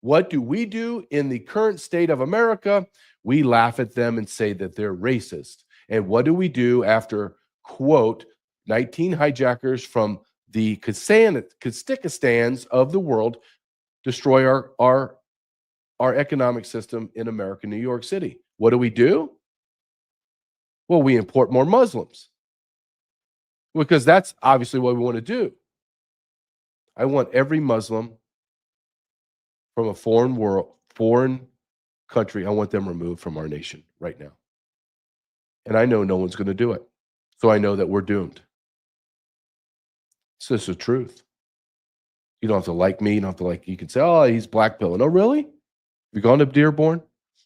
B: what do we do in the current state of America? We laugh at them and say that they're racist. And what do we do after, quote, 19 hijackers from the Kazakhstans of the world destroy our economic system in America, New York City? What do? Well, we import more Muslims because that's obviously what we want to do. I want every Muslim from a foreign country, I want them removed from our nation right now. And I know no one's going to do it. So I know that we're doomed. It's just the truth. You don't have to like me. You don't have to like, you can say, oh, he's black pilling. Oh, really? Have you gone to Dearborn?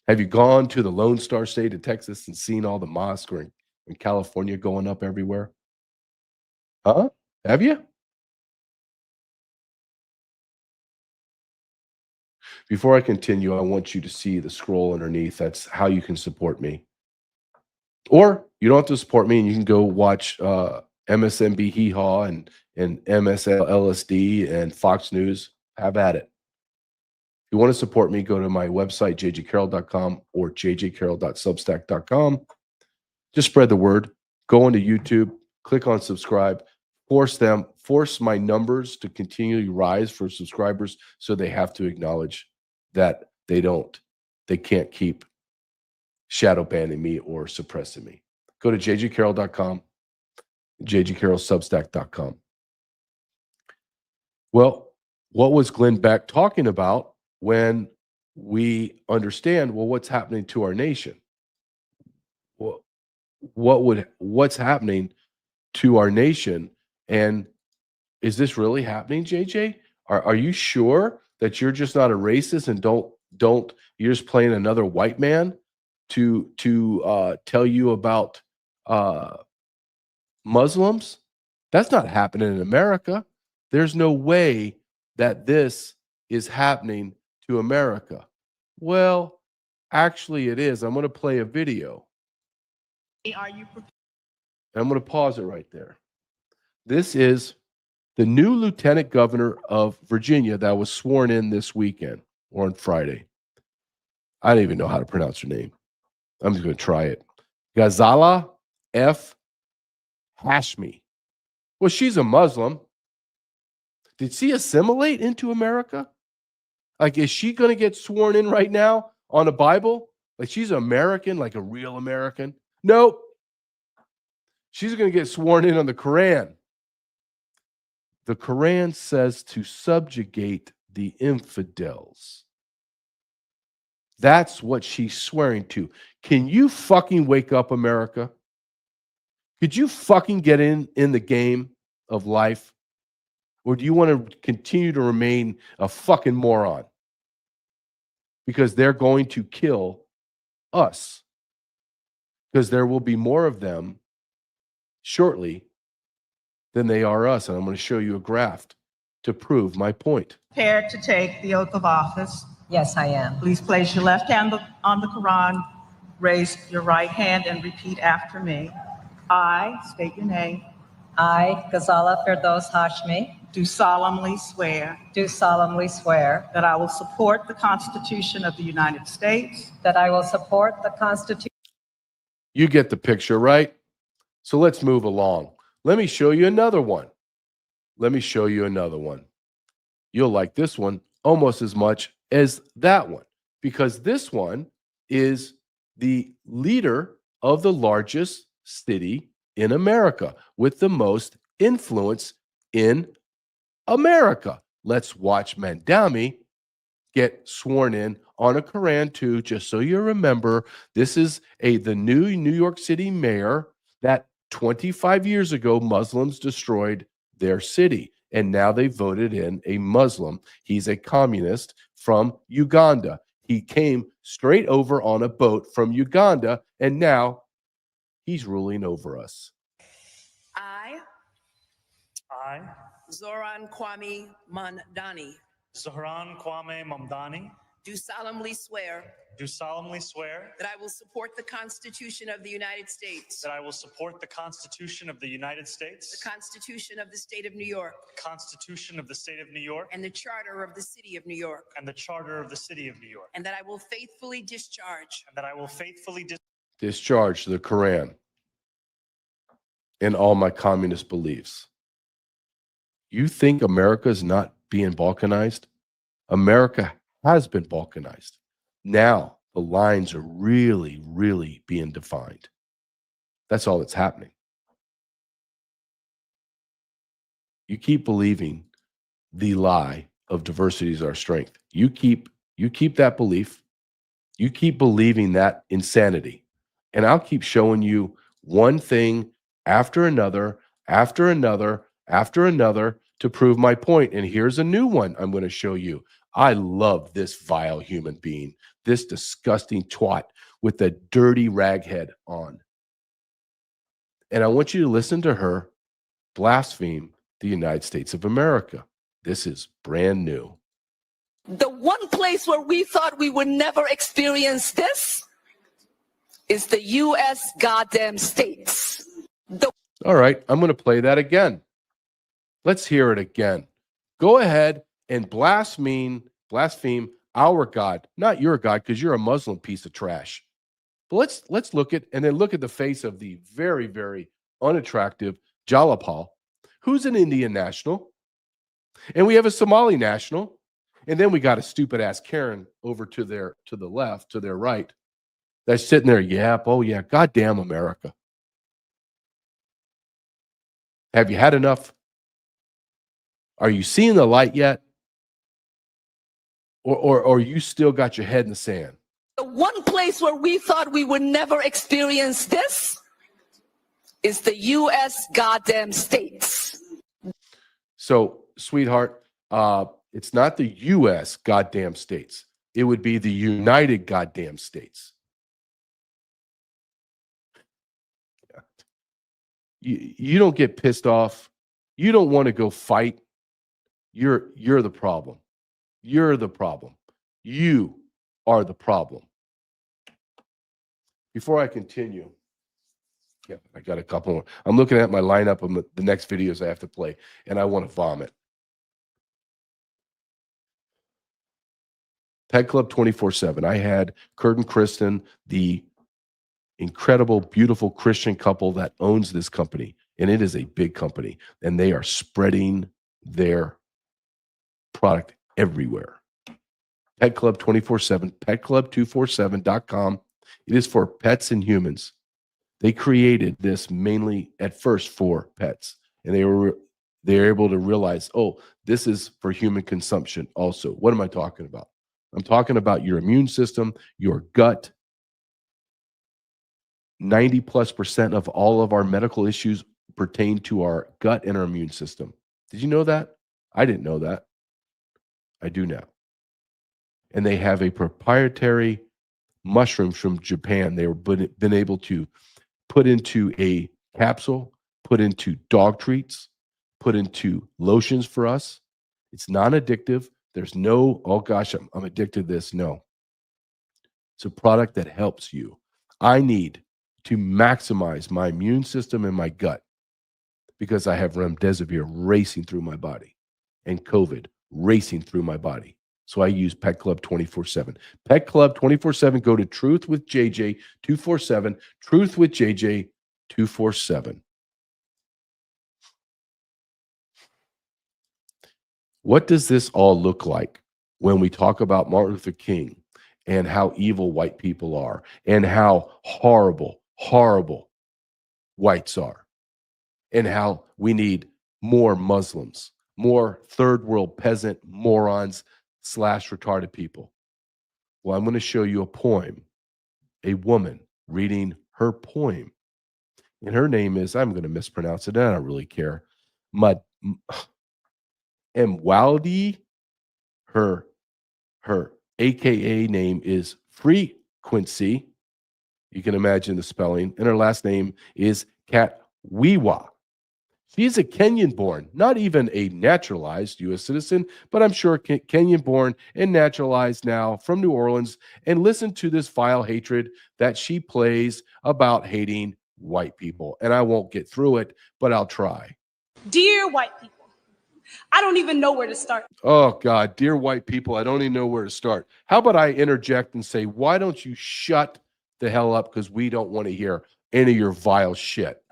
B: Have you gone to the Lone Star State of Texas and seen all the mosques or in California going up everywhere? Huh? Have you? Before I continue, I want you to see the scroll underneath. That's how you can support me. Or you don't have to support me, and you can go watch MSNB Hee Haw and MSLSD and Fox News. Have at it. If you want to support me, go to my website, jjcarrell.com or jjcarrell.substack.com. Just spread the word. Go into YouTube, click on subscribe, force my numbers to continually rise for subscribers so they have to acknowledge that they can't keep shadow banning me or suppressing me. Go to jjcarrell.com, jjcarrellsubstack.com. Well, what was Glenn Beck talking about when we understand, well, what's happening to our nation? Well, what's happening to our nation? And is this really happening, JJ? Are you sure that you're just not a racist and don't you're just playing another white man to tell you about Muslims? That's not happening in America. There's no way that this is happening to America. Well, actually it is. I'm going to play a video. I'm going to pause it right there. This is the new lieutenant governor of Virginia that was sworn in this weekend or on Friday. I don't even know how to pronounce her name. I'm just going to try it. Ghazala F. Hashmi. Well, she's a Muslim. Did she assimilate into America? Like, is she going to get sworn in right now on a Bible? Like, she's American, like a real American? Nope. She's going to get sworn in on the Quran. The Quran says to subjugate the infidels. That's what she's swearing to. Can you fucking wake up, America? Could you fucking get in the game of life? Or do you want to continue to remain a fucking moron? because they're going to kill us, because there will be more of them shortly than they are us. And I'm going to show you a graph to prove my point.
H: Prepared to take the oath of office?
I: Yes, I am.
H: Please place your left hand on the Quran, raise your right hand, and repeat after me. I state your name.
I: I, Ghazala Firdaus Hashmi,
H: Do solemnly swear
I: do solemnly swear
H: that I will support the Constitution of the United States
I: that I will support the Constitution.
B: You get the picture, right? So let's move along. Let me show you another one. Let me show you another one. You'll like this one almost as much as that one, because this one is the leader of the largest city in America with the most influence in America. Let's watch Mandami get sworn in on a Quran too, just so you remember. This is the new New York City mayor that 25 years ago Muslims destroyed their city, and now they voted in a Muslim. He's a communist from Uganda. He came straight over on a boat from Uganda, and now he's ruling over us.
J: I,
K: Zoran Kwame Mamdani,
J: Zohran Kwame Mamdani,
K: do solemnly swear
J: do solemnly swear
K: that I will support the Constitution of the United States,
J: that I will support the Constitution of the United States,
K: the Constitution of the State of New York,
J: the Constitution of the State of New York,
K: and the Charter of the City of New York,
J: and the Charter of the City of New York,
K: and that I will faithfully discharge
J: and that I will faithfully
B: Discharge the Quran and all my communist beliefs. You think America is not being balkanized? America has been balkanized. Now the lines are really, really being defined. That's all that's happening. You keep believing the lie of diversity is our strength. You keep that belief. You keep believing that insanity. And I'll keep showing you one thing after another, after another, after another to prove my point. And here's a new one I'm going to show you. I love this vile human being, this disgusting twat with the dirty raghead on. And I want you to listen to her blaspheme the United States of America. This is brand new.
K: The one place where we thought we would never experience this is the U.S. goddamn states.
B: All right, I'm going to play that again. Let's hear it again. Go ahead and blaspheme our God, not your God, because you're a Muslim piece of trash. But let's look at the face of the very, very unattractive Jalapal, who's an Indian national, and we have a Somali national, and then we got a stupid ass Karen over to the left, to their right, that's sitting there. Yep, oh yeah, goddamn America. Have you had enough? Are you seeing the light yet? Or you still got your head in the sand?
K: The one place where we thought we would never experience this is the U.S. goddamn states.
B: So, sweetheart, it's not the U.S. goddamn states. It would be the United goddamn states. You don't get pissed off. You don't want to go fight. You're the problem. You're the problem. You are the problem. Before I continue, yeah, I got a couple more. I'm looking at my lineup of the next videos I have to play, and I want to vomit. Pet Club 24/7. I had Kurt and Kristen, the incredible, beautiful Christian couple that owns this company, and it is a big company, and they are spreading their product everywhere. Pet Club 24/7, petclub247.com. It is for pets and humans. They created this mainly at first for pets, and they're able to realize, oh, this is for human consumption also. What am I talking about? I'm talking about your immune system, your gut. 90+% of all of our medical issues pertain to our gut and our immune system. Did you know that? I didn't know that. I do now. and they have a proprietary mushrooms from Japan. They were been able to put into a capsule, put into dog treats, put into lotions for us. It's non-addictive. There's no, oh gosh, I'm addicted to this. No. It's a product that helps you. I need to maximize my immune system and my gut because I have remdesivir racing through my body and COVID racing through my body. So I use Pet Club 24/7. Pet Club 24/7. Go to Truth with JJ 247. Truth with JJ 247. What does this all look like when we talk about Martin Luther King and how evil white people are and how horrible, horrible whites are and how we need more Muslims, more third world peasant morons / retarded people? Well, I'm going to show you a poem, a woman reading her poem. And her name is, I'm going to mispronounce it, and I don't really care. Mwaldi. Her AKA name is Frequency. You can imagine the spelling. And her last name is Katwiwa. She's a Kenyan-born, not even a naturalized U.S. citizen, but I'm sure Kenyan-born and naturalized now from New Orleans. And listen to this vile hatred that she plays about hating white people. And I won't get through it, but I'll try.
L: Dear white people, I don't even know where to start.
B: Oh, God, dear white people, I don't even know where to start. How about I interject and say, why don't you shut the hell up, because we don't want to hear any of your vile shit.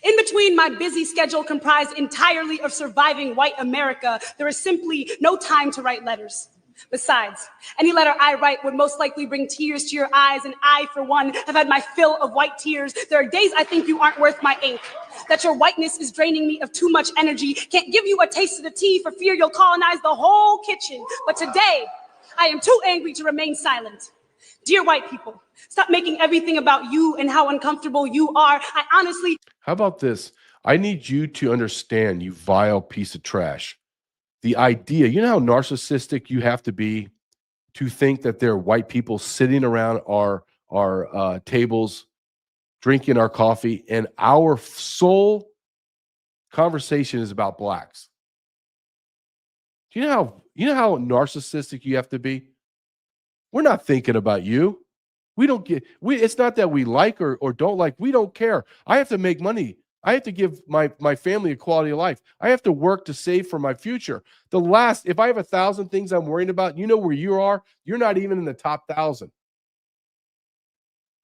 L: In between my busy schedule comprised entirely of surviving white America, there is simply no time to write letters. Besides, any letter I write would most likely bring tears to your eyes, and I, for one, have had my fill of white tears. There are days I think you aren't worth my ink, that your whiteness is draining me of too much energy, can't give you a taste of the tea for fear you'll colonize the whole kitchen. But today, I am too angry to remain silent. Dear white people, stop making everything about you and how uncomfortable you are. I honestly...
B: How about this? I need you to understand, you vile piece of trash. The idea, you know how narcissistic you have to be to think that there are white people sitting around our tables, drinking our coffee, and our sole conversation is about blacks. Do you know how narcissistic you have to be? We're not thinking about you. We don't get, it's not that we like or don't like, we don't care. I have to make money. I have to give my family a quality of life. I have to work to save for my future. If I have 1,000 things I'm worrying about, you know where you are? You're not even in the top 1,000.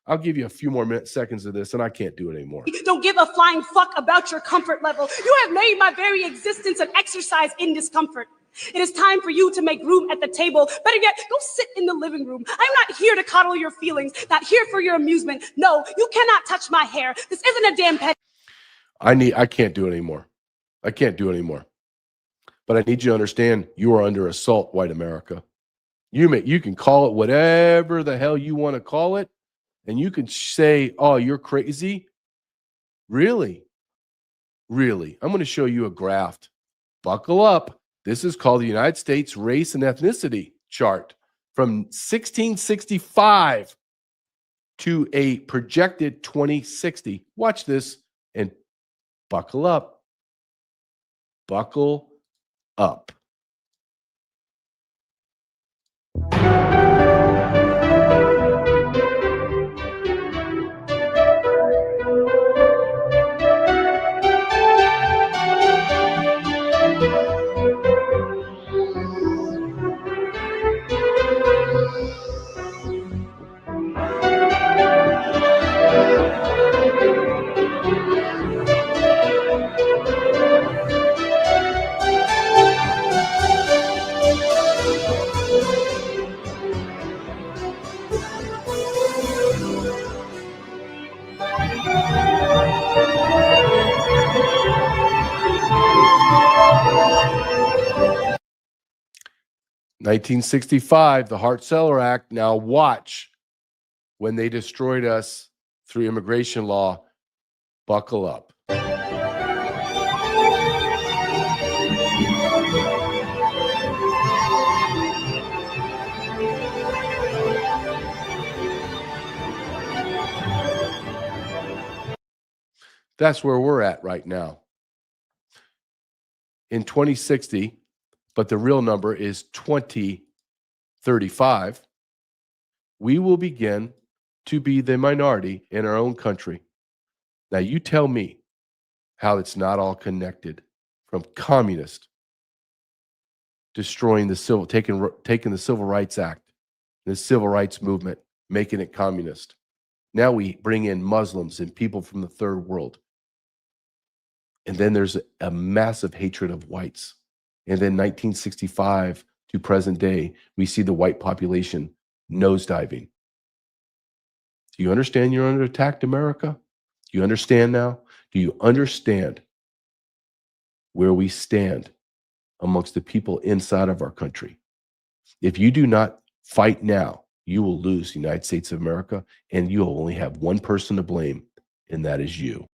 B: I'll give you a few more seconds of this, and I can't do it anymore.
L: Don't give a flying fuck about your comfort level. You have made my very existence an exercise in discomfort. It is time for you to make room at the table. Better yet, go sit in the living room. I'm not here to coddle your feelings, not here for your amusement. No, you cannot touch my hair. This isn't a damn pet.
B: I can't do it anymore. I can't do it anymore. But I need you to understand, you are under assault, white America. You can call it whatever the hell you want to call it, and you can say, oh, you're crazy. Really? Really? I'm going to show you a graph. Buckle up. This is called the United States Race and Ethnicity Chart from 1665 to a projected 2060. Watch this and buckle up. Buckle up. (1965), the Hart-Celler Act. Now watch when they destroyed us through immigration law. Buckle up. That's where we're at right now. In 2060, but the real number is 2035, we will begin to be the minority in our own country. Now, you tell me how it's not all connected, from communist destroying the civil, taking the Civil Rights Act, the Civil Rights Movement, making it communist. Now we bring in Muslims and people from the third world. And then there's a massive hatred of whites. And then 1965 to present day, we see the white population nosediving. Do you understand you're under attack, America? Do you understand now? Do you understand where we stand amongst the people inside of our country? If you do not fight now, you will lose the United States of America, and you will only have one person to blame, and that is you.